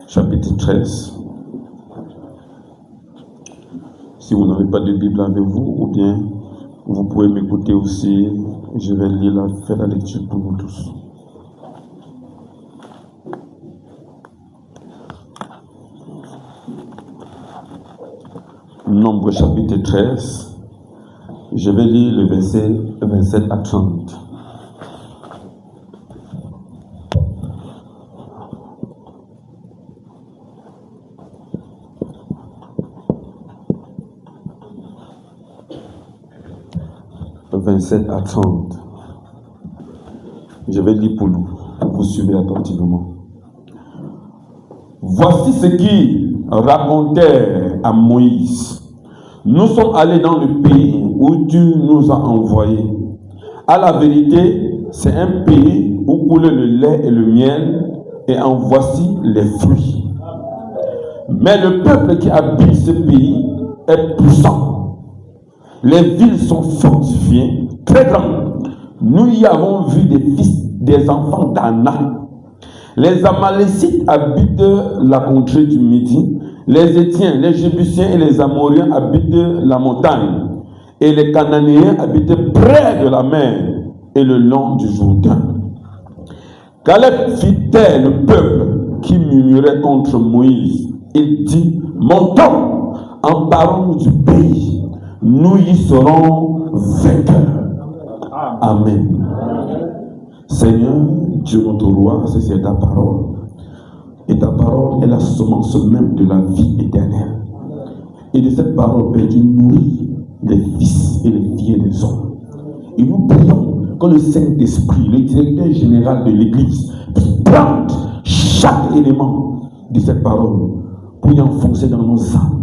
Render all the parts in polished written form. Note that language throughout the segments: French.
chapitre 13. Si vous n'avez pas de Bible avec vous, ou bien vous pouvez m'écouter aussi, je vais faire la lecture pour vous tous. Nombre chapitre 13, je vais lire le verset 27 à 30. « 27 à 30. Je vais lire pour nous. Vous suivez attentivement. Voici ce qu'il racontait à Moïse. Nous sommes allés dans le pays où tu nous as envoyés. À la vérité, c'est un pays où coule le lait et le miel, et en voici les fruits. Mais le peuple qui habite ce pays est puissant. Les villes sont fortifiées, très grandes. Nous y avons vu des enfants d'Anak. Les Amalécites habitent la contrée du Midi. Les Étiens, les Jébusiens et les Amoriens habitent la montagne. Et les Cananéens habitent près de la mer et le long du Jourdain. Caleb fit taire le peuple qui murmurait contre Moïse. Il dit, montons, emparons-nous du pays. Nous y serons vainqueurs. Amen. Seigneur, Dieu notre roi, c'est ta parole. Et ta parole est la semence même de la vie éternelle. Et de cette parole, Père, tu nourris les fils et les filles des hommes. Et nous prions que le Saint-Esprit, le directeur général de l'Église, puisse prendre chaque élément de cette parole pour y enfoncer dans nos âmes.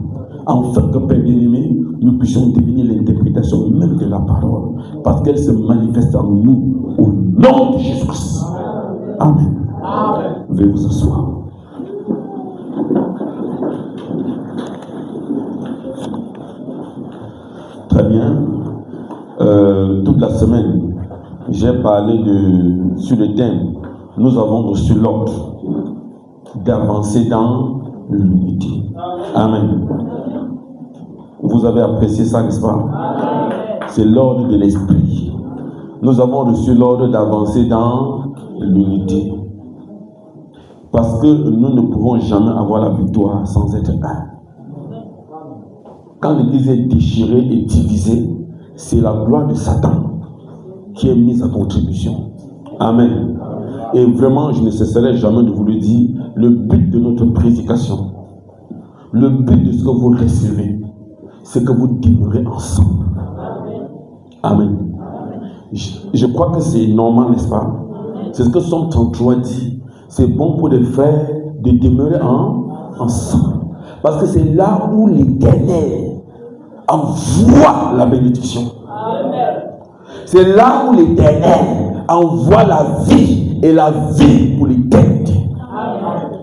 Afin que, Père bien-aimé, nous puissions deviner l'interprétation même de la parole, parce qu'elle se manifeste en nous, au nom de Jésus-Christ. Amen. Veuillez vous asseoir. Très bien. Toute la semaine, j'ai parlé sur le thème. Nous avons reçu l'ordre d'avancer dans l'unité. Amen. Vous avez apprécié ça, n'est-ce pas? C'est l'ordre de l'esprit. Nous avons reçu l'ordre d'avancer dans l'unité. Parce que nous ne pouvons jamais avoir la victoire sans être un. Quand l'Église est déchirée et divisée, c'est la gloire de Satan qui est mise à contribution. Amen. Et vraiment, je ne cesserai jamais de vous le dire, le but de notre prédication, le but de ce que vous recevez, c'est que vous demeurez ensemble. Amen. Je crois que c'est normal, n'est-ce pas? C'est ce que Somme 33 dit. C'est bon pour les frères de demeurer ensemble. Parce que c'est là où l'Éternel envoie la bénédiction. C'est là où l'Éternel envoie la vie et la vie pour l'éternité.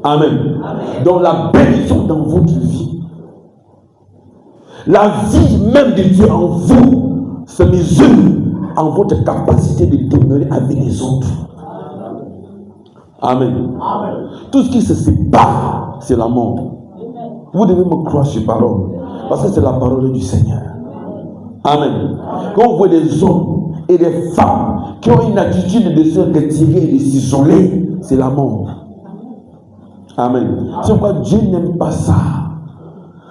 Amen. Donc la bénédiction dans votre vie, la vie même de Dieu en vous se mesure en votre capacité de demeurer avec les autres. Amen. Tout ce qui se sépare, c'est la mort. Vous devez me croire sur parole, parce que c'est la parole du Seigneur. Amen. Quand vous voyez des hommes et des femmes qui ont une attitude de se retirer et de s'isoler, c'est la mort. Amen. C'est pourquoi Dieu n'aime pas ça.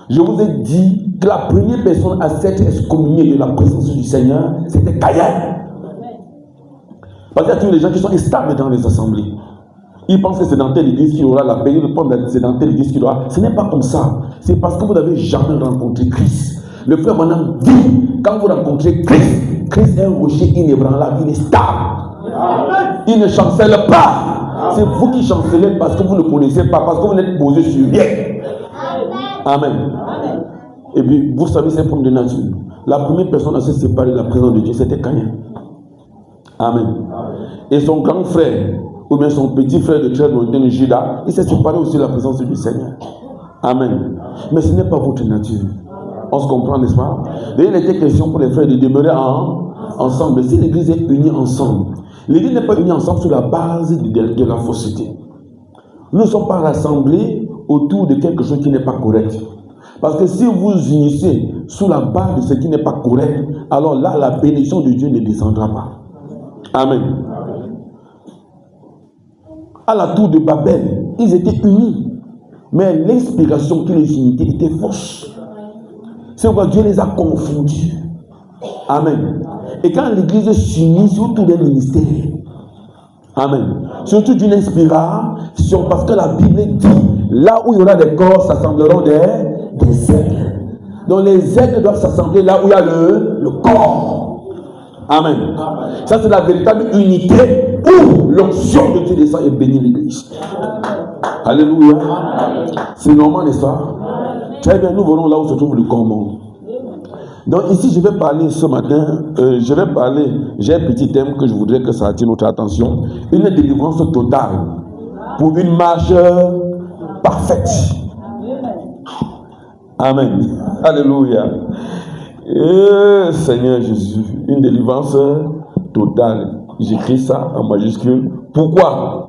Je vous ai dit que la première personne à s'être excommuniée de la présence du Seigneur, c'était Caïn. Parce qu'il y a tous les gens qui sont instables dans les assemblées. Ils pensent que c'est dans telle église qu'il y aura la paix, ils pensent que c'est dans telle église qu'il y aura. Ce n'est pas comme ça. C'est parce que vous n'avez jamais rencontré Christ. Le frère maintenant dit, quand vous rencontrez Christ, Christ est un rocher inébranlable, il est stable. Il ne chancelle pas. C'est vous qui chancelez parce que vous ne connaissez pas, parce que vous n'êtes posé sur rien. Amen. Et puis, vous savez, c'est un problème de nature. La première personne à se séparer de la présence de Dieu, c'était Caïn. Amen. Et son grand frère, ou bien son petit frère de très lointain, Judas, il s'est séparé aussi de la présence du Seigneur. Amen. Mais ce n'est pas votre nature. On se comprend, n'est-ce pas? D'ailleurs, il était question pour les frères de demeurer ensemble. Si l'église est unie ensemble, l'église n'est pas unie ensemble sur la base de la fausseté. Nous ne sommes pas rassemblés autour de quelque chose qui n'est pas correct. Parce que si vous unissez sous la barre de ce qui n'est pas correct, alors là, la bénédiction de Dieu ne descendra pas. Amen. À la tour de Babel, ils étaient unis. Mais l'inspiration qui les unitait était fausse. C'est pourquoi Dieu les a confondus. Amen. Et quand l'église s'unit autour d'un ministère, amen, surtout d'une inspiration, parce que la Bible dit, là où il y aura des corps, s'assembleront des aigles. Donc les aigles doivent s'assembler là où il y a le corps. Amen. Ça c'est la véritable unité où l'onction de Dieu descend et bénit l'église. Alléluia. C'est normal, n'est-ce pas? Très bien, nous verrons là où se trouve le corps. Donc ici, je vais parler ce matin, j'ai un petit thème que je voudrais que ça attire notre attention. Une délivrance totale pour une marche parfaite. Amen. Alléluia. Et Seigneur Jésus, une délivrance totale. J'écris ça en majuscule. Pourquoi?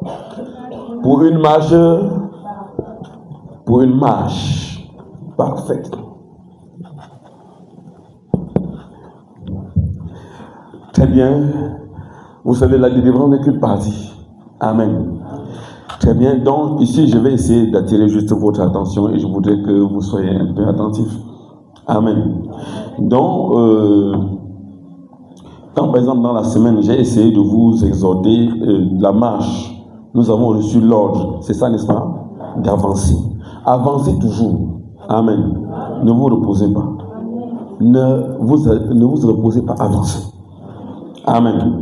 Pour une marche parfaite. Très bien. Vous savez, la délivrance n'est qu'une partie. Amen. Très bien. Donc, ici, je vais essayer d'attirer juste votre attention et je voudrais que vous soyez un peu attentifs. Amen. Donc, quand par exemple, dans la semaine, j'ai essayé de vous exhorter la marche, nous avons reçu l'ordre, c'est ça, n'est-ce pas? D'avancer. Avancez toujours. Amen. Ne vous reposez pas. Ne vous reposez pas, avancez. Amen.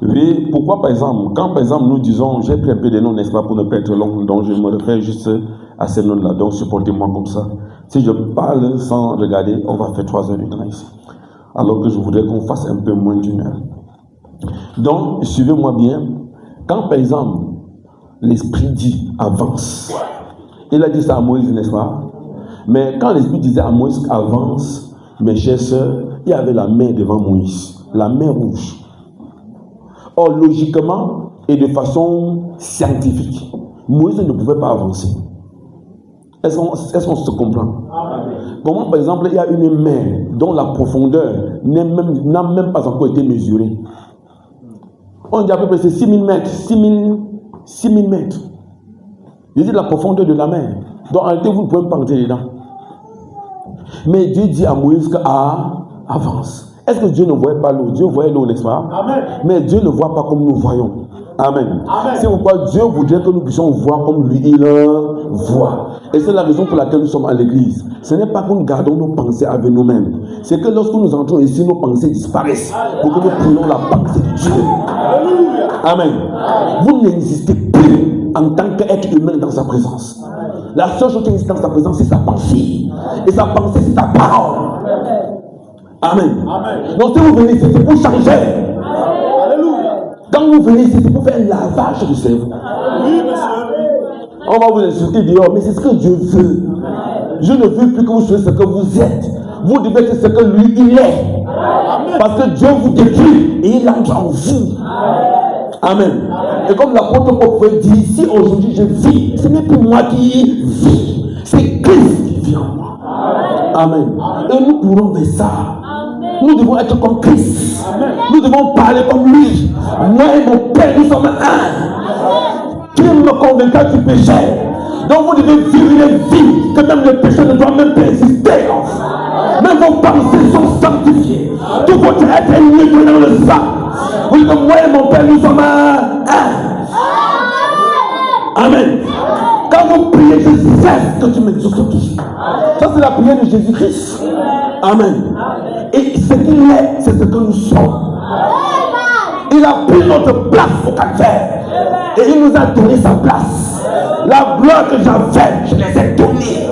Oui, pourquoi par exemple, quand par exemple nous disons, j'ai pris un peu de noms, n'est-ce pas, pour ne pas être long, donc je me réfère juste à ces noms-là, donc supportez-moi comme ça. Si je parle sans regarder, on va faire 3 heures de temps ici. Alors que je voudrais qu'on fasse un peu moins d'1 heure. Donc, suivez-moi bien. Quand par exemple, l'Esprit dit avance, il a dit ça à Moïse, n'est-ce pas? Mais quand l'Esprit disait à Moïse avance, mes chers sœurs, il y avait la mer devant Moïse, la mer rouge. Or, logiquement et de façon scientifique, Moïse ne pouvait pas avancer. Est-ce qu'on se comprend? Comment, par exemple, il y a une mer dont la profondeur n'a même pas encore été mesurée. On dit à peu près c'est 6000 mètres. 6000 mètres. Je dis la profondeur de la mer. Donc, en réalité, vous ne pouvez pas entrer dedans. Mais Dieu dit à Moïse avance. Est-ce que Dieu ne voyait pas l'eau? Dieu voyait l'eau, n'est-ce pas? Amen. Mais Dieu ne voit pas comme nous voyons. Amen. C'est pourquoi Dieu voudrait que nous puissions voir comme lui, il voit. Et c'est la raison pour laquelle nous sommes à l'église. Ce n'est pas que nous gardons nos pensées avec nous-mêmes. C'est que lorsque nous entrons ici, nos pensées disparaissent pour que nous prenions la pensée de Dieu. Amen. Vous n'existez plus en tant qu'être humain dans sa présence. La seule chose qui existe dans sa présence, c'est sa pensée. Et sa pensée, c'est sa parole. Amen. Donc si vous venez ici, c'est pour changer. Alléluia. Quand vous venez ici, c'est pour faire un lavage du cerveau. Oui, monsieur. On va vous insulter dehors, mais c'est ce que Dieu veut. Je ne veux plus que vous soyez ce que vous êtes. Vous devez être ce que lui, il est. Parce que Dieu vous détruit et il entre en vous. Amen. Et comme l'apôtre Paul dit, si aujourd'hui je vis, ce n'est plus moi qui vis, c'est Christ qui vit en moi. Amen. Et nous courons vers ça. Nous devons être comme Christ. Nous devons parler comme lui. Moi et mon Père, nous sommes un. Qui me convaincra du péché. Donc vous devez vivre une vie que même le péché ne doit même pas exister. Même vos pensées sont sanctifiées. Tout votre être est lié dans le sang. Vous dites que moi et mon Père, nous sommes un. Amen. Quand vous priez, je sais que tu m'exauces toujours. Ça, c'est la prière de Jésus-Christ. Amen. Et ce qu'il est, c'est ce que nous sommes. Il a pris notre place au calvaire. Et il nous a donné sa place. La gloire que j'avais, je les ai données.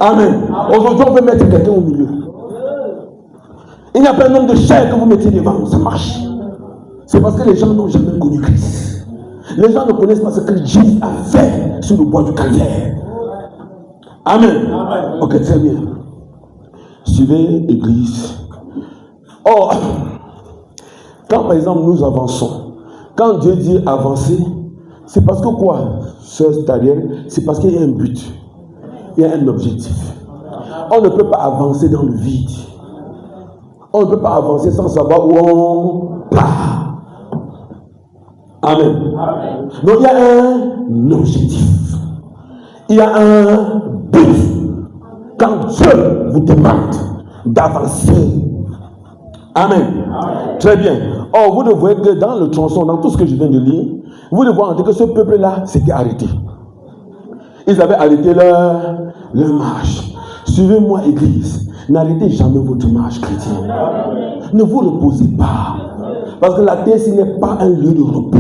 Amen. Aujourd'hui, on veut mettre quelqu'un au milieu. Il n'y a pas un nombre de chair que vous mettez devant. Ça marche. C'est parce que les gens n'ont jamais connu Christ. Les gens ne connaissent pas ce que Jésus a fait sur le bois du calvaire. Amen. Ok, très bien. Suivez l'église. Or, quand par exemple nous avançons, quand Dieu dit avancer, c'est parce que quoi? soeur c'est-à-dire, c'est parce qu'il y a un but, il y a un objectif. On ne peut pas avancer dans le vide. On ne peut pas avancer sans savoir où on part. Amen. Donc il y a un objectif. Il y a un but. Quand Dieu vous demande d'avancer. Amen. Très bien. Or, vous devez que dans le tronçon, dans tout ce que je viens de lire, vous devez entendre que ce peuple-là s'était arrêté. Ils avaient arrêté leur marche. Suivez-moi, Église. N'arrêtez jamais votre marche chrétienne. Ne vous reposez pas. Parce que la terre, ce n'est pas un lieu de repos.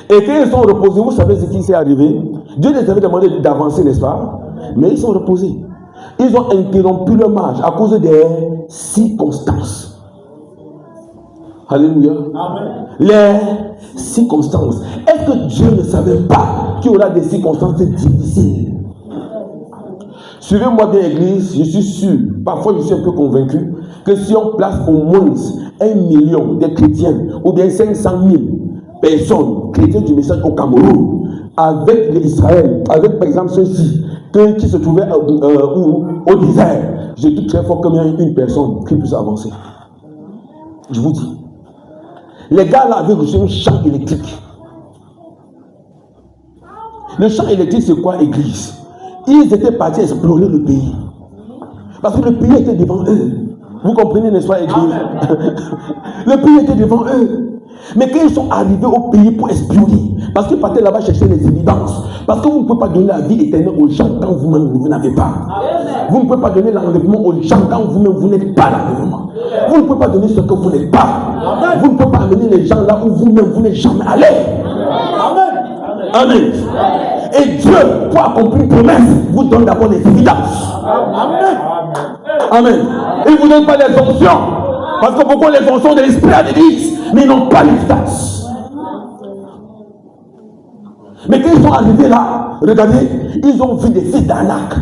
Et quand ils sont reposés, vous savez ce qui s'est arrivé? Dieu les avait demandé d'avancer, n'est-ce pas? Mais ils sont reposés. Ils ont interrompu leur marche à cause des circonstances. Alléluia. Amen. Les circonstances. Est-ce que Dieu ne savait pas qu'il y aura des circonstances difficiles? Suivez-moi bien, Église, je suis sûr, parfois je suis un peu convaincu, que si on place au moins 1 million de chrétiens, ou bien 500 000 personnes, chrétiens du message au Cameroun, avec l'Israël, avec par exemple ceux-ci, qui se trouvaient au désert, je doute très fort qu'il y a une personne qui puisse avancer. Je vous dis. Les gars là avaient reçu un champ électrique. Le champ électrique, c'est quoi, Église? Ils étaient partis explorer le pays. Parce que le pays était devant eux. Vous comprenez, n'est-ce pas, Église? Le pays était devant eux. Mais quand ils sont arrivés au pays pour espionner, parce qu'ils partaient là-bas chercher les évidences, parce que vous ne pouvez pas donner la vie éternelle aux gens quand vous-même vous n'avez pas. Vous ne pouvez pas donner l'enlèvement aux gens quand vous-même vous n'êtes pas l'enlèvement. Vous ne pouvez pas donner ce que vous n'êtes pas. Vous ne pouvez pas amener les gens là où vous-même vous n'êtes jamais allé. Amen. Amen. Et Dieu, pour accomplir une promesse, vous donne d'abord les évidences. Amen. Amen. Il ne vous donne pas les fonctions. Parce que beaucoup les fonctions de l'esprit à l'église, mais ils n'ont pas l'évidence. Mais quand ils sont arrivés là, regardez, ils ont vu des fils d'Anak.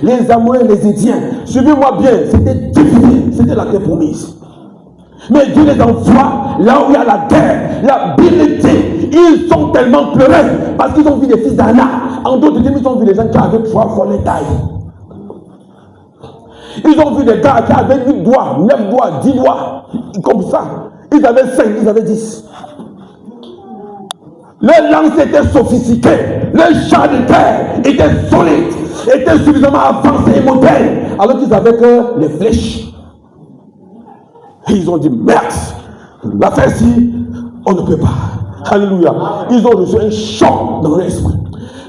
Les Amoréens, les Étiens. Suivez-moi bien, c'était difficile, c'était la terre promise. Mais Dieu les envoie là où il y a la terre. La Bible dit, ils sont tellement pleurés parce qu'ils ont vu des fils d'Anak. En d'autres termes, ils ont vu des gens qui avaient 3 fois les tailles. Ils ont vu des gars qui avaient 8 doigts, 9 doigts, 10 doigts, comme ça. Ils avaient 5, ils avaient 10. Leur lance était sophistiquée, leur char de terre était solide, était suffisamment avancé et moderne, alors qu'ils avaient que les flèches. Et ils ont dit, merde, l'affaire-ci, on ne peut pas. Alléluia. Ils ont reçu un choc dans l'esprit.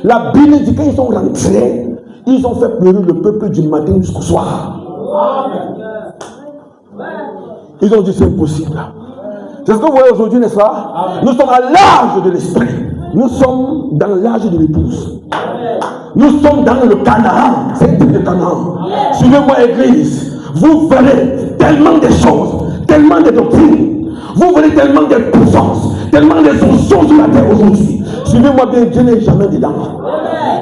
La Bible dit qu'ils sont rentrés, ils ont fait pleurer le peuple du matin jusqu'au soir. Ils ont dit, c'est impossible. C'est ce que vous voyez aujourd'hui, n'est-ce pas? Nous sommes à l'âge de l'esprit. Nous sommes dans l'âge de l'épouse. Nous sommes dans le Canaan. C'est le Canaan. Suivez-moi, Église. Vous verrez tellement de choses, tellement de doctrines. Vous verrez tellement de puissances, tellement de fonctions sur la terre aujourd'hui. Suivez-moi bien, Dieu n'est jamais dedans.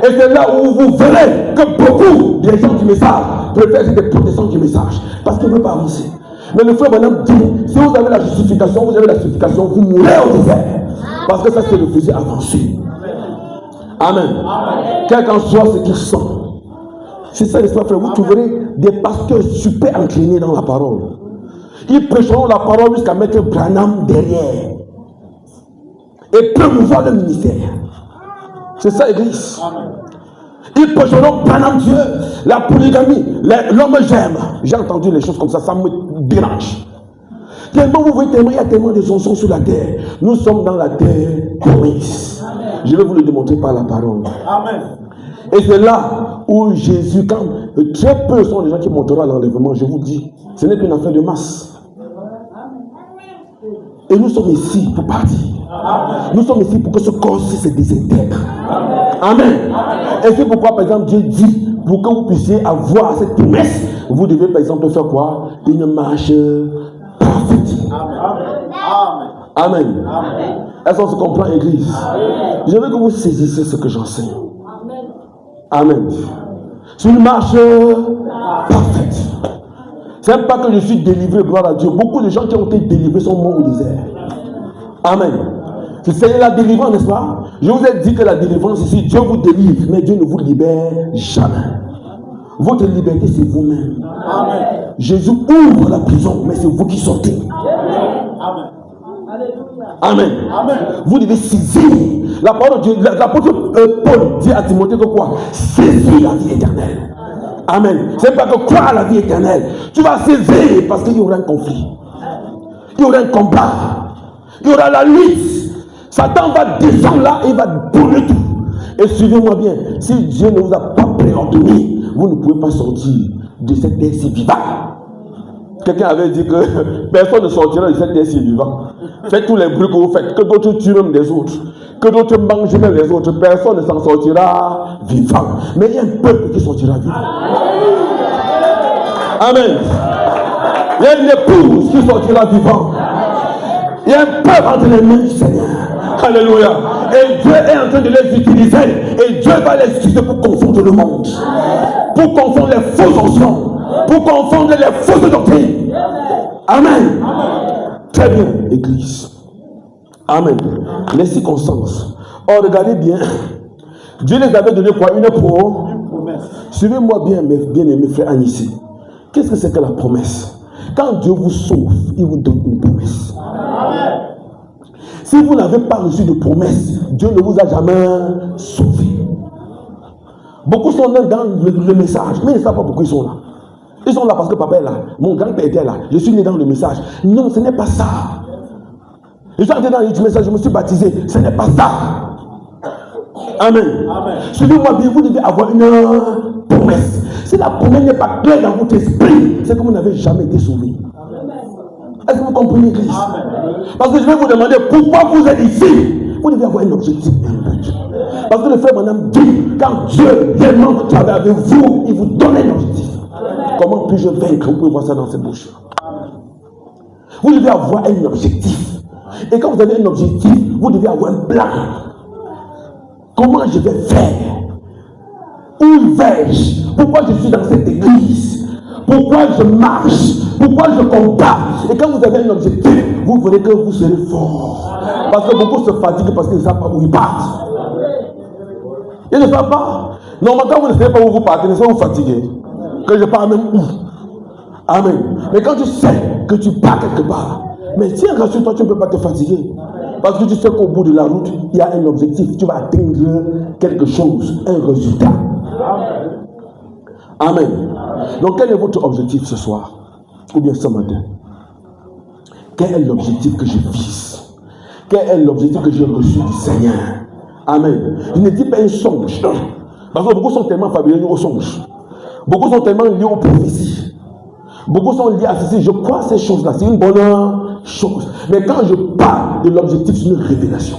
Et c'est là où vous verrez que beaucoup des gens du message préfèrent être des protestants du message. Parce qu'ils ne veulent pas avancer. Mais le frère Branham dit, si vous avez la justification, vous avez la justification, vous mourrez au désert. Parce que ça, c'est le faisait avancer. Amen. Quel qu'en soit ce qu'ils sont. C'est ça, n'est-ce pas, frère? Vous trouverez des pasteurs super entraînés dans la parole. Ils prêcheront la parole jusqu'à mettre Branham derrière. Et promouvoir le ministère. C'est ça, Église. Ils prêcheront Branham Dieu, la polygamie, l'homme j'aime. J'ai entendu les choses comme ça me dérange. Tellement vous voyez, il y a tellement de chansons sur la terre. Nous sommes dans la terre promise. Je vais vous le démontrer par la parole. Amen. Et c'est là où Jésus, quand très peu sont les gens qui monteront à l'enlèvement, je vous dis, ce n'est qu'une affaire de masse. Et nous sommes ici pour partir. Nous sommes ici pour que ce corps-ci se désintègre. Amen. Et c'est pourquoi, par exemple, Dieu dit, pour que vous puissiez avoir cette promesse, vous devez, par exemple, faire quoi? Une marche parfaite. Amen. Est-ce qu'on se comprend, Église? Je veux que vous saisissiez ce que j'enseigne. Amen. C'est une marche parfaite. Ce n'est pas que je suis délivré, gloire à Dieu. Beaucoup de gens qui ont été délivrés sont morts au désert. Amen. C'est Seigneur la délivrance, n'est-ce pas? Je vous ai dit que la délivrance ici, Dieu vous délivre, mais Dieu ne vous libère jamais. Votre liberté, c'est vous-même. Amen. Jésus ouvre la prison, mais c'est vous qui sortez. Amen. Amen. Amen. Vous devez saisir la parole de Dieu. L'apôtre Paul dit à Timothée que quoi? Saisis la vie éternelle. Amen. C'est pas que croire à la vie éternelle. Tu vas saisir parce qu'il y aura un conflit. Il y aura un combat. Il y aura la lutte. Satan va descendre là et il va brûler tout. Et suivez-moi bien. Si Dieu ne vous a pas préordonné, vous ne pouvez pas sortir de cette terre si vivante. Quelqu'un avait dit que personne ne sortira de cette terre si vivant. Faites tous les bruits que vous faites, que d'autres tuent même des autres, que d'autres mangent même les autres. Personne ne s'en sortira vivant. Mais il y a un peuple qui sortira vivant. Amen. Il y a une épouse qui sortira vivant. Il y a un peuple entre les mains du Seigneur. Alléluia. Et Dieu est en train de les utiliser. Et Dieu va les utiliser pour confondre le monde. Pour confondre les faux anciens. Pour confondre les fausses doctrines. Amen. Très bien, Église. Amen. Les circonstances. Oh, regardez bien. Dieu les avait donné quoi? Une promesse. Suivez-moi bien, mes bien-aimés frères Agnès. Qu'est-ce que c'est que la promesse? Quand Dieu vous sauve, il vous donne une promesse. Amen. Si vous n'avez pas reçu de promesse, Dieu ne vous a jamais sauvé. Beaucoup sont là dans le message, mais ils ne savent pas pourquoi ils sont là. Ils sont là parce que papa est là, mon grand-père était là, je suis né dans le message. Non, ce n'est pas ça. Je suis entré dans le message, je me suis baptisé, ce n'est pas ça. Amen. Amen. Suivez-moi bien, vous devez avoir une promesse. Si la promesse n'est pas claire dans votre esprit, c'est que vous n'avez jamais été sauvé. Est-ce que vous comprenez, Église? Parce que je vais vous demander pourquoi vous êtes ici. Vous devez avoir un objectif, un but. Parce que le frère Madame dit, quand Dieu réellement travaille avec vous, il vous donne un objectif. Comment puis-je vaincre? Vous pouvez voir ça dans ses bouches. Vous devez avoir un objectif. Et quand vous avez un objectif, vous devez avoir un plan. Comment je vais faire? Où vais-je? Pourquoi je suis dans cette église? Pourquoi je marche? Pourquoi je combats? Et quand vous avez un objectif, vous verrez que vous serez fort. Parce que beaucoup se fatiguent parce qu'ils ne savent pas où ils partent. Ils ne savent pas. Normalement, quand vous ne savez pas où vous partez, vous fatiguez. Que je pars même où. Amen. Mais quand tu sais que tu pars quelque part, mais si rassure-toi, tu ne peux pas te fatiguer. Parce que tu sais qu'au bout de la route, il y a un objectif. Tu vas atteindre quelque chose, un résultat. Amen. Donc, quel est votre objectif ce soir? Ou bien ce matin? Quel est l'objectif que je vise? Quel est l'objectif que j'ai reçu du Seigneur? Amen. Je ne dis pas un songe. Parce que beaucoup sont tellement familiers aux songes. Beaucoup sont tellement liés aux prophéties. Beaucoup sont liés à ceci. Je crois à ces choses-là. C'est une bonne chose. Mais quand je parle de l'objectif, c'est une révélation.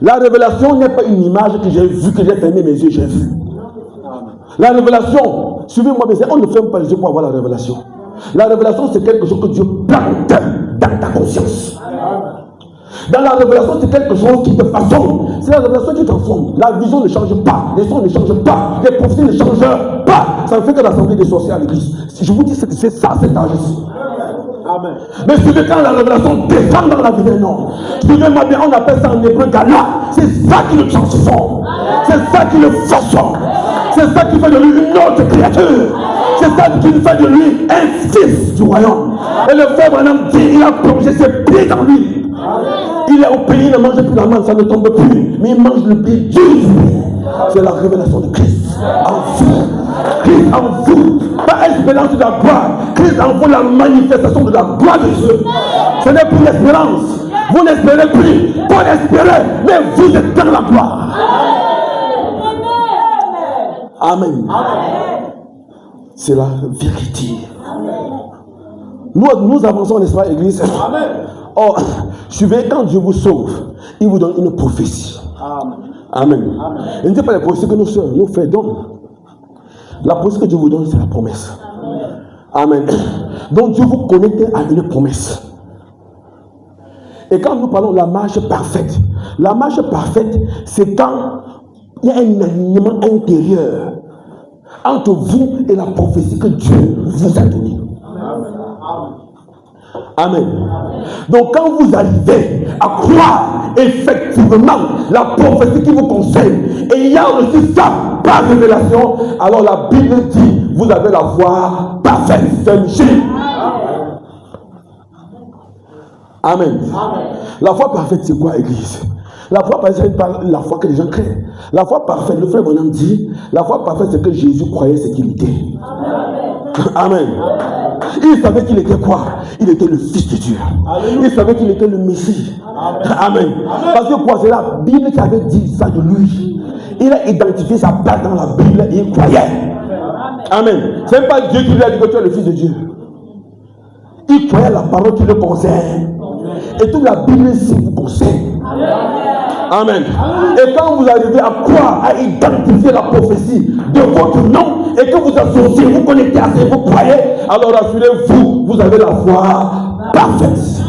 La révélation n'est pas une image que j'ai vue, que j'ai fermé mes yeux, j'ai vu. La révélation, suivez-moi bien, on ne ferme pas les yeux pour avoir la révélation. La révélation, c'est quelque chose que Dieu plante dans ta conscience. Dans la révélation, c'est quelque chose qui te façonne. C'est la révélation qui transforme. La vision ne change pas. Les sons ne changent pas. Les prophéties ne changent pas. Ça ne fait que l'assemblée des sorciers à l'église. Si je vous dis que c'est ça, c'est âge ici. Amen. Mais suivez quand la révélation descend dans la vie d'un homme. Suivez-moi bien, on appelle ça en hébreu gala. C'est ça qui le transforme. C'est ça qui le façonne. C'est ça qui fait de lui une autre créature. C'est ça qui fait de lui un fils du royaume. Et le frère Branham dit, il a plongé ses pieds dans lui. Il est au pays, il ne mange plus la manne, ça ne tombe plus. Mais il mange le pied du Dieu. C'est la révélation de Christ en vous. Christ en vous. Pas espérance de la gloire. Christ en vous, la manifestation de la gloire de Dieu. Ce n'est plus l'espérance. Vous n'espérez plus. Vous espérez, mais vous êtes dans la gloire. Amen. C'est la vérité. Nous avançons, n'est-ce pas, Église? Amen. Oh, suivez, quand Dieu vous sauve, il vous donne une prophétie. Amen. Il ne dit pas les prophéties que nos frères donnent. La prophétie que Dieu vous donne, c'est la promesse. Amen. Donc Dieu vous connecte à une promesse. Et quand nous parlons de la marche parfaite, c'est quand il y a un alignement intérieur entre vous et la prophétie que Dieu vous a donnée. Amen. Donc quand vous arrivez à croire effectivement la prophétie qui vous concerne, et ayant reçu ça par révélation, alors la Bible dit, vous avez la foi parfaite. C'est Michel. Amen. La foi parfaite, c'est quoi, Église? La foi parfaite, c'est pas la foi que les gens créent. La foi parfaite, le frère Bonham dit, la foi parfaite, c'est que Jésus croyait ce qu'il était. Amen. Il savait qu'il était quoi? Il était le Fils de Dieu. Il savait qu'il était le Messie. Amen. Parce que quoi? C'est la Bible qui avait dit ça de lui. Il a identifié sa place dans la Bible et il croyait. Amen. Ce n'est pas Dieu qui lui a dit que tu es le Fils de Dieu. Il croyait la parole qui le concerne. Et toute la Bible ici vous concerne. Amen. Et quand vous arrivez à croire, à identifier la prophétie de votre nom, et que vous associez, vous connectez à ce que vous croyez, alors rassurez-vous, vous avez la foi parfaite.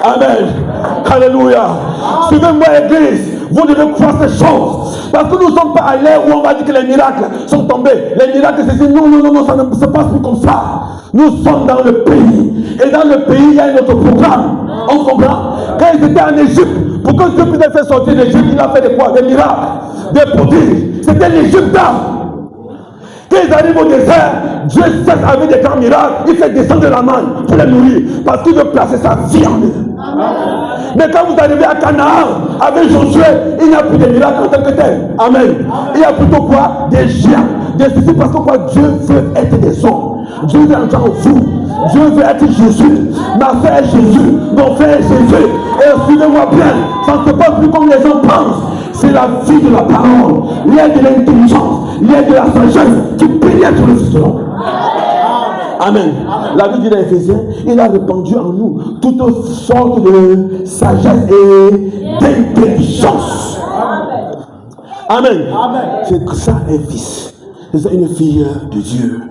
Amen. Alléluia. Suivez-moi, Église. Vous devez croire ces choses. Parce que nous ne sommes pas à l'ère où on va dire que les miracles sont tombés. Les miracles, c'est dit non, ça ne se passe plus comme ça. Nous sommes dans le pays. Et dans le pays, il y a un autre programme. On comprend? Quand ils étaient en Égypte, pour que Dieu puisse faire sortir l'Égypte, il a fait des quoi? Des miracles, des prodiges. C'était l'Égypte. Quand ils arrivent au désert, Dieu cesse avec des grands miracles. Il fait descendre la manne pour les nourrir. Parce qu'il veut placer sa vie en eux. Mais quand vous arrivez à Canaan, avec Josué, il n'y a plus de miracles en tant que tel. Amen. Il y a plutôt quoi? Des géants. Des soucis parce que quoi? Dieu veut être des hommes. Dieu veut entrer en vous. Dieu veut être Jésus. Ma soeur est Jésus. Mon frère est Jésus. Et suivez-moi bien. Ça ne se passe plus comme les gens pensent. C'est la vie de la parole. L'aide de l'intelligence. L'aide de la sagesse qui pénètre le Fils de l'homme. Amen. La Bible dit dans Éphésiens, il a répandu en nous toutes sortes de sagesse et d'intelligence. Amen. C'est ça un fils. C'est ça une fille de Dieu.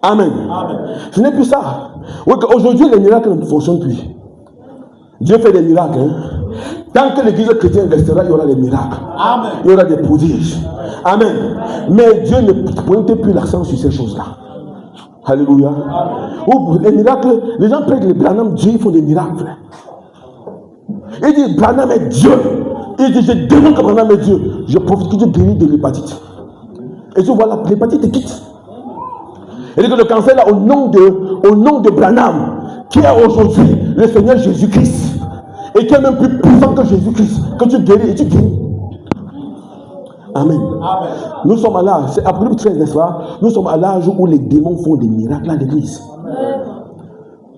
Amen. Ce n'est plus ça. Oui, aujourd'hui, les miracles ne fonctionnent plus. Dieu fait des miracles. Tant que l'église chrétienne restera, il y aura des miracles. Amen. Il y aura des prodiges. Amen. Mais Dieu ne pointe plus l'accent sur ces choses-là. Alléluia. Ou les miracles, les gens prennent les Branham, Dieu, ils font des miracles. Il dit Branham est Dieu. Il dit je demande que Branham est Dieu. Je profite que Dieu guérit de l'hépatite. Et tu vois l'hépatite te quitte. Et dit que le cancer là, au nom de Branham, qui est aujourd'hui le Seigneur Jésus-Christ, et qui est même plus puissant que Jésus-Christ, que tu guéris et tu guéris. Amen. Amen. Nous sommes à l'âge, c'est Apocalypse 13, n'est-ce pas? Nous sommes à l'âge où les démons font des miracles à l'église.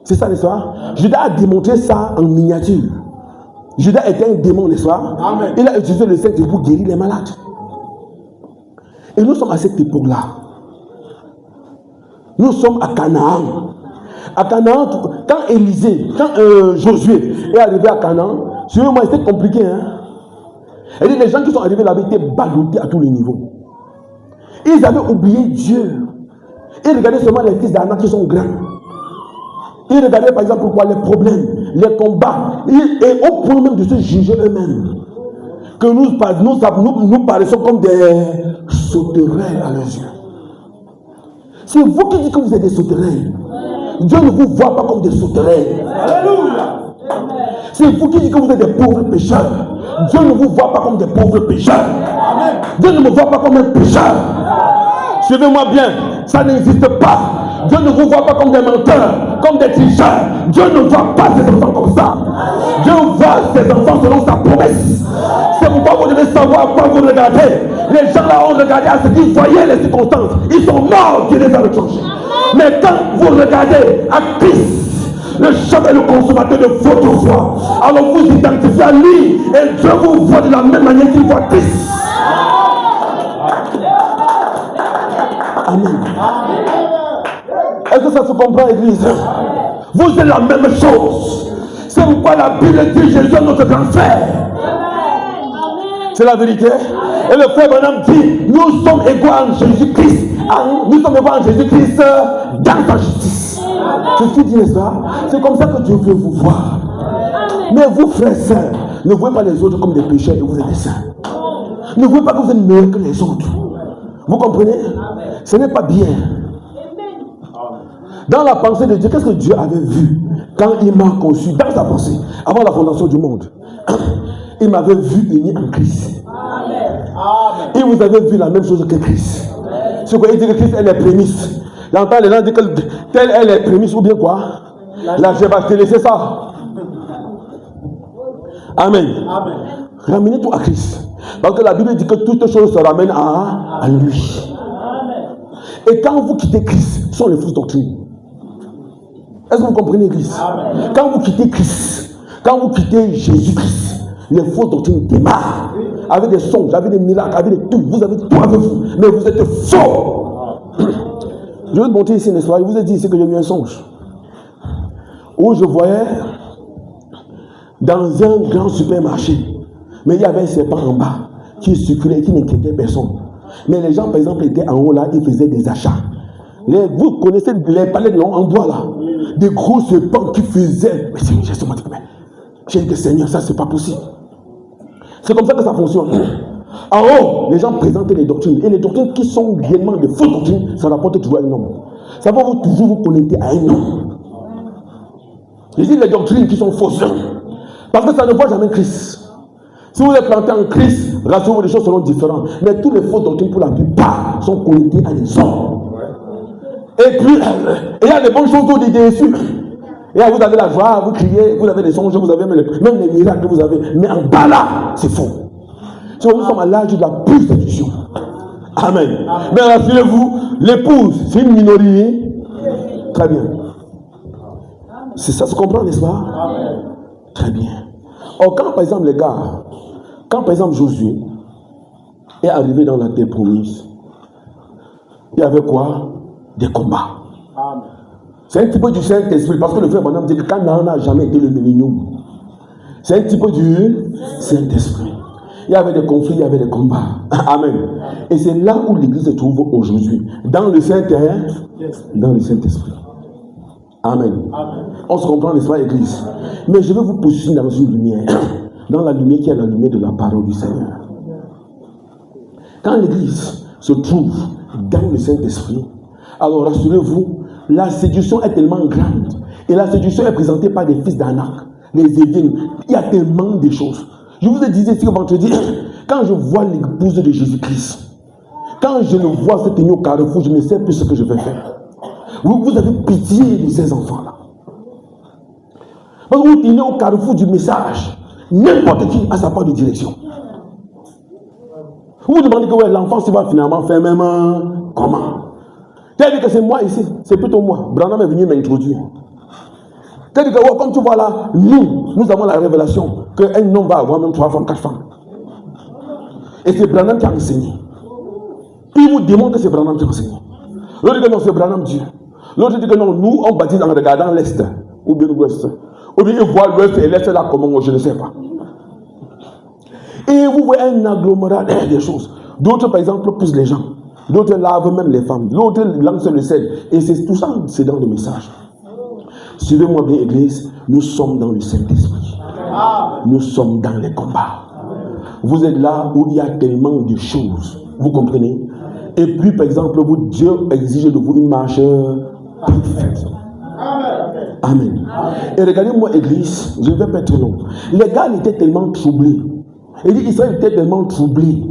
C'est ça, n'est-ce pas? Judas a démontré ça en miniature. Judas était un démon, n'est-ce pas? Amen. Il a utilisé le Saint-Esprit pour guérir les malades. Et nous sommes à cette époque-là. Nous sommes à Canaan. À Canaan, quand Josué est arrivé à Canaan, suivez-moi, c'était compliqué, hein? Et les gens qui sont arrivés là-bas étaient ballottés à tous les niveaux. Ils avaient oublié Dieu. Ils regardaient seulement les fils d'Anak qui sont grands. Ils regardaient par exemple pourquoi les problèmes, les combats, et au point même de se juger eux-mêmes. Que nous paraissons comme des sauterelles à leurs yeux. C'est vous qui dites que vous êtes des sauterelles. Dieu ne vous voit pas comme des sauterelles. Alléluia. C'est vous qui dites que vous êtes des pauvres pécheurs. Dieu ne vous voit pas comme des pauvres pécheurs. Amen. Dieu ne me voit pas comme un pécheur. Suivez-moi bien, ça n'existe pas. Dieu ne vous voit pas comme des menteurs, comme des tricheurs. Dieu ne voit pas ses enfants comme ça. Dieu voit ses enfants selon sa promesse. C'est pourquoi vous devez savoir à quoi vous regardez. Les gens là ont regardé à ce qu'ils voyaient les circonstances. Ils sont morts, Dieu les a retranchés. Mais quand vous regardez à Christ, le chef est le consommateur de votre foi, alors vous identifiez à lui et Dieu vous voit de la même manière qu'il voit Christ. Amen. Est-ce que ça se comprend, Église? Vous êtes la même chose. C'est pourquoi la Bible dit Jésus est notre grand frère. C'est la vérité. Et le frère Branham dit nous sommes égaux en Jésus-Christ. Nous sommes égaux en Jésus-Christ dans sa justice. C'est ce qu'il dit, n'est-ce pas? C'est comme ça que Dieu veut vous voir. Mais vous, frères et sœurs, ne voyez pas les autres comme des pécheurs et vous êtes des saints. Ne voyez pas que vous êtes meilleurs que les autres. Vous comprenez? Ce n'est pas bien. Dans la pensée de Dieu, qu'est-ce que Dieu avait vu quand il m'a conçu dans sa pensée, avant la fondation du monde? Il m'avait vu uni en Christ. Et vous avez vu la même chose que Christ. Ce qu'il dit que Christ est les prémices. J'entends les gens dire que telle est les prémices ou bien quoi? La Jébastellée, c'est ça. Amen. Ramenez tout à Christ. Parce que la Bible dit que toutes choses se ramènent à lui. Et quand vous quittez Christ, ce sont les fausses doctrines. Est-ce que vous comprenez Christ? Quand vous quittez Christ, quand vous quittez Jésus-Christ, les fausses doctrines démarrent. Avec des songes, avec des miracles, avec des tout. Vous avez tout avec vous. Mais vous êtes faux. Je vais te montrer ici une histoire. Je vous ai dit ici que j'ai eu un songe. Où je voyais dans un grand supermarché, mais il y avait un serpent en bas qui circulait, qui n'inquiétait personne. Mais les gens, par exemple, étaient en haut là, ils faisaient des achats. Vous connaissez les palettes en bois là, des gros serpents qui faisaient. Mais j'ai dit que Seigneur, ça c'est pas possible. C'est comme ça que ça fonctionne. En haut, les gens présentent les doctrines. Et les doctrines qui sont réellement des fausses doctrines, ça rapporte toujours à un homme. Ça va toujours vous connecter à un homme. Je dis les doctrines qui sont fausses. Parce que ça ne voit jamais Christ. Si vous êtes planté en Christ, rassurez-vous, les choses seront différentes. Mais tous les fausses doctrines, pour la plupart, sont connectées à des hommes. Et puis, il y a des bonnes choses où des déçus. Et là, vous avez la joie, vous criez, vous avez des songes, vous avez même les miracles que vous avez. Mais en bas là, c'est faux. Nous sommes à l'âge de la pure séduction. Amen. Mais rassurez-vous, l'épouse, c'est une minorité. Très bien. C'est ça, se comprend, n'est-ce pas? Très bien. Or, quand par exemple les gars, quand par exemple Josué est arrivé dans la terre promise, il y avait quoi? Des combats. C'est un petit peu du Saint-Esprit, parce que le frère Branham dit que Canaan n'a jamais été le millénium. C'est un petit peu du Saint-Esprit. Il y avait des conflits, il y avait des combats. Amen. Et c'est là où l'église se trouve aujourd'hui. Dans le Saint-Esprit. Amen. On se comprend, n'est-ce pas, église? Mais je vais vous positionner dans une lumière. Dans la lumière qui est la lumière de la parole du Seigneur. Quand l'église se trouve dans le Saint-Esprit, alors rassurez-vous, la séduction est tellement grande. Et la séduction est présentée par des fils d'Anak, les Éviens. Il y a tellement de choses. Je vous ai dit ici vendredi, quand je vois l'épouse de Jésus-Christ, quand je le vois se tenir au carrefour, je ne sais plus ce que je vais faire. Vous avez pitié de ces enfants-là. Parce que vous tenez au carrefour du message. N'importe qui a sa part de direction. Vous vous demandez que ouais, l'enfant se va finalement faire même comment? C'est-à-dire que c'est moi ici, c'est plutôt moi. Branham est venu m'introduire. C'est-à-dire que ouais, comme tu vois là, nous avons la révélation qu'un homme va avoir même 3 femmes, 4 femmes. Et c'est Branham qui a enseigné. Il vous démontre que c'est Branham qui a enseigné. L'autre dit que non, c'est Branham Dieu. L'autre dit que non, nous on baptise en regardant l'Est ou bien l'Ouest. Ou bien il voit l'Ouest et l'Est là comment, je ne sais pas. Et vous voyez un agglomérat des choses. D'autres par exemple poussent les gens. D'autres lavent même les femmes. L'autre lance le sel. Et c'est tout ça, c'est dans le message. Suivez-moi bien, église. Nous sommes dans le Saint-Esprit. Nous sommes dans les combats. Vous êtes là où il y a tellement de choses. Vous comprenez? Et puis, par exemple, Dieu exige de vous une marche parfaite. Amen. Et regardez-moi, église, je ne vais pas être long. Les gars étaient tellement troublés. Il dit Israël était tellement troublé.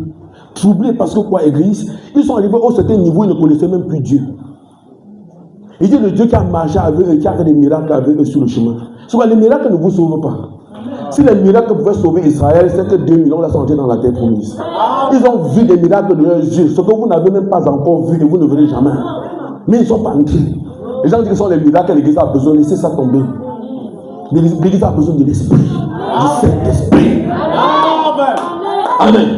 Troublé parce que quoi, église? Ils sont arrivés au certain niveau, ils ne connaissaient même plus Dieu. Il dit le Dieu qui a marché avec eux, qui a fait des miracles avec eux sur le chemin. Souvent, les miracles ne vous sauvent pas. Si les miracles pouvaient sauver Israël, c'est que 2 millions là sont entrés dans la terre promise. Ils ont vu des miracles de leurs yeux, ce que vous n'avez même pas encore vu et vous ne verrez jamais. Mais ils ne sont pas entrés. Les gens disent que ce sont les miracles que l'église a besoin, laissez ça tomber. L'église a besoin de l'esprit, du Saint-Esprit. Amen.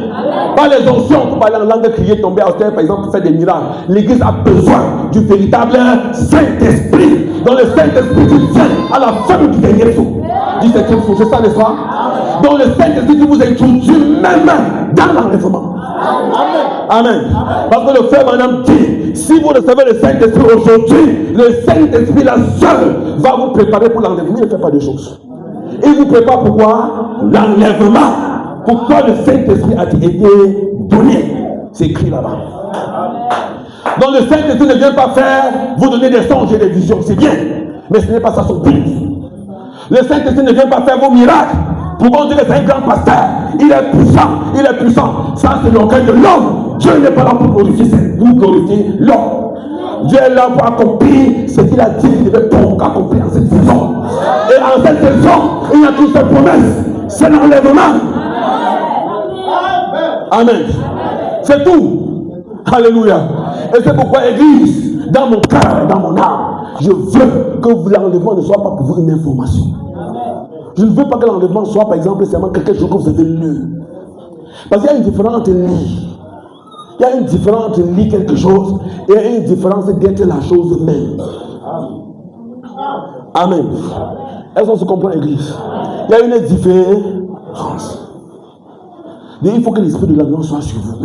Pas les onctions pour parler en langue, crier, tomber à terre, par exemple, pour faire des miracles. L'église a besoin du véritable Saint-Esprit. Dans le Saint-Esprit qui vient à la fin du dernier jour. Du 7e jour, c'est ça, n'est-ce pas? Dans le Saint-Esprit qui vous introduit même dans l'enlèvement. Amen. Parce que le frère Branham dit, si vous recevez le Saint-Esprit aujourd'hui, le Saint-Esprit là seul va vous préparer pour l'enlèvement. Il ne fait pas de choses. Il vous prépare pour quoi? L'enlèvement. Pourquoi le Saint-Esprit a été donné? C'est écrit là-bas. Donc le Saint-Esprit ne vient pas faire, vous donner des songes et des visions, c'est bien. Mais ce n'est pas ça son but. Le Saint-Esprit ne vient pas faire vos miracles. Pour qu'on dise que c'est un grand pasteur. Il est puissant, il est puissant. Ça c'est l'orgueil de l'homme. Dieu n'est pas là pour glorifier, c'est vous glorifier l'homme. Dieu est là pour accomplir ce qu'il a dit qu'il devait donc accomplir en cette saison. Et en cette saison, il n'y a qu'une seule promesse, c'est l'enlèvement. Amen. C'est tout. Alléluia. Et c'est pourquoi, Église, dans mon cœur et dans mon âme, je veux que l'enlèvement ne soit pas pour vous une information. Je ne veux pas que l'enlèvement soit, par exemple, seulement quelque chose que vous avez lu. Parce qu'il y a une différence entre lire. Il y a une différence entre lire quelque chose et il y a une différence d'être la chose même. Amen. Est-ce qu'on se comprend, Église? Il y a une différence. Il faut que l'esprit de l'Alliance soit sur vous.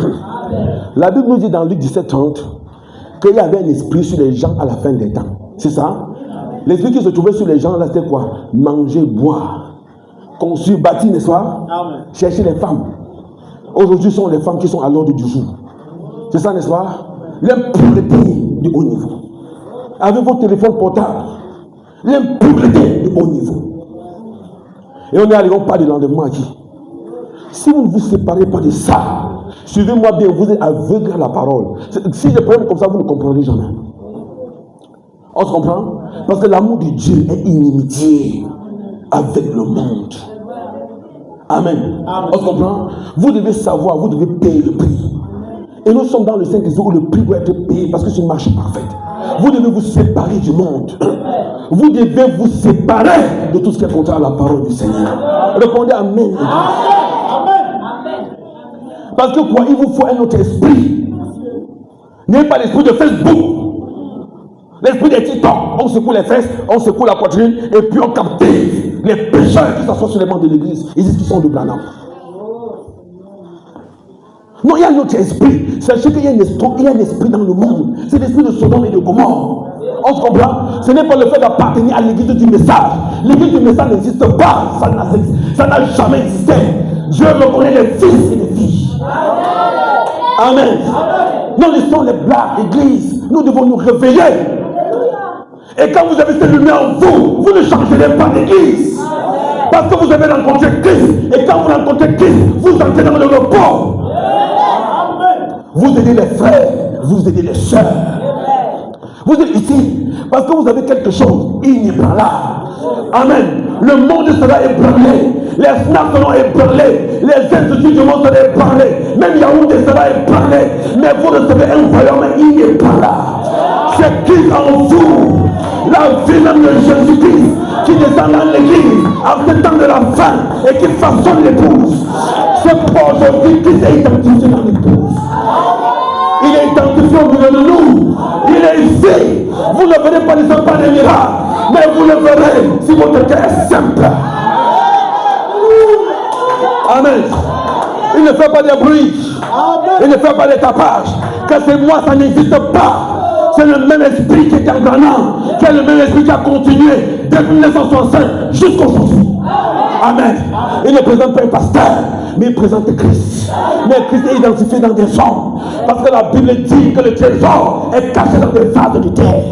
La Bible nous dit dans Luc 17:30 qu'il y avait un esprit sur les gens à la fin des temps. C'est ça? L'esprit qui se trouvait sur les gens là, c'était quoi? Manger, boire, construire, bâtir, n'est-ce pas? Chercher les femmes. Aujourd'hui, ce sont les femmes qui sont à l'ordre du jour. C'est ça, n'est-ce pas? L'impureté du haut niveau. Avec votre téléphone portable, l'impureté du haut niveau. Et on est arrivé, on parle de l'enlèvement à qui? Si vous ne vous séparez pas de ça, suivez-moi bien, vous êtes aveugle à la parole. Si j'ai des problèmes comme ça, vous ne comprendrez jamais. On se comprend? Parce que l'amour de Dieu est inimitié avec le monde. Amen. On se comprend? Vous devez savoir, vous devez payer le prix. Et nous sommes dans le Saint-Esprit où le prix doit être payé parce que c'est une marche parfaite. Vous devez vous séparer du monde. Vous devez vous séparer de tout ce qui est contraire à la parole du Seigneur. Répondez Amen. Parce que quoi? Il vous faut un autre esprit. N'ayez pas l'esprit de Facebook. L'esprit des TikTok. On secoue les fesses, on secoue la poitrine et puis on captive les pécheurs qui s'assoient sur les bancs de l'église. Ils disent qu'ils sont de Branham. Non, il y a un autre esprit. Sachez qu'il y a un esprit dans le monde. C'est l'esprit de Sodome et de Gomorrhe. On se comprend? Ce n'est pas le fait d'appartenir à l'église du message. L'église du message n'existe pas. Ça n'a jamais existé. Dieu reconnaît les fils et les filles. Amen. Non, laissons les blagues, église. Nous devons nous réveiller. Et quand vous avez cette lumière en vous, vous ne changerez pas d'église. Parce que vous avez rencontré Christ. Et quand vous rencontrez Christ, vous entrez dans le repos. Vous aidez les frères, vous aidez les sœurs. Vous êtes ici parce que vous avez quelque chose inébranlable. Amen. Le monde sera ébranlé. Les snaps seront ébranlés. Les instituts du monde seront ébranlés. Même Yaoundé sera ébranlé. Mais vous recevez un royaume inébranlable. C'est Christ en vous. La vie même de Jésus-Christ qui descend dans l'église en ce temps de la fin et qui façonne l'épouse. C'est pour aujourd'hui Christ est identifié dans l'épouse. Il est identifié au milieu de nous. Il est ici. Vous ne verrez pas les enfants des miracles, mais vous le verrez si votre cœur est simple. Amen. Il ne fait pas de bruit. Il ne fait pas de tapage. Que c'est moi, ça n'existe pas. C'est le même esprit qui est en Ghana, qui est le même esprit qui a continué depuis 1965 jusqu'aujourd'hui. Amen. Il ne présente pas un pasteur, mais il présente Christ. Mais Christ est identifié dans des gens. Parce que la Bible dit que le trésor est caché dans des vases de terre.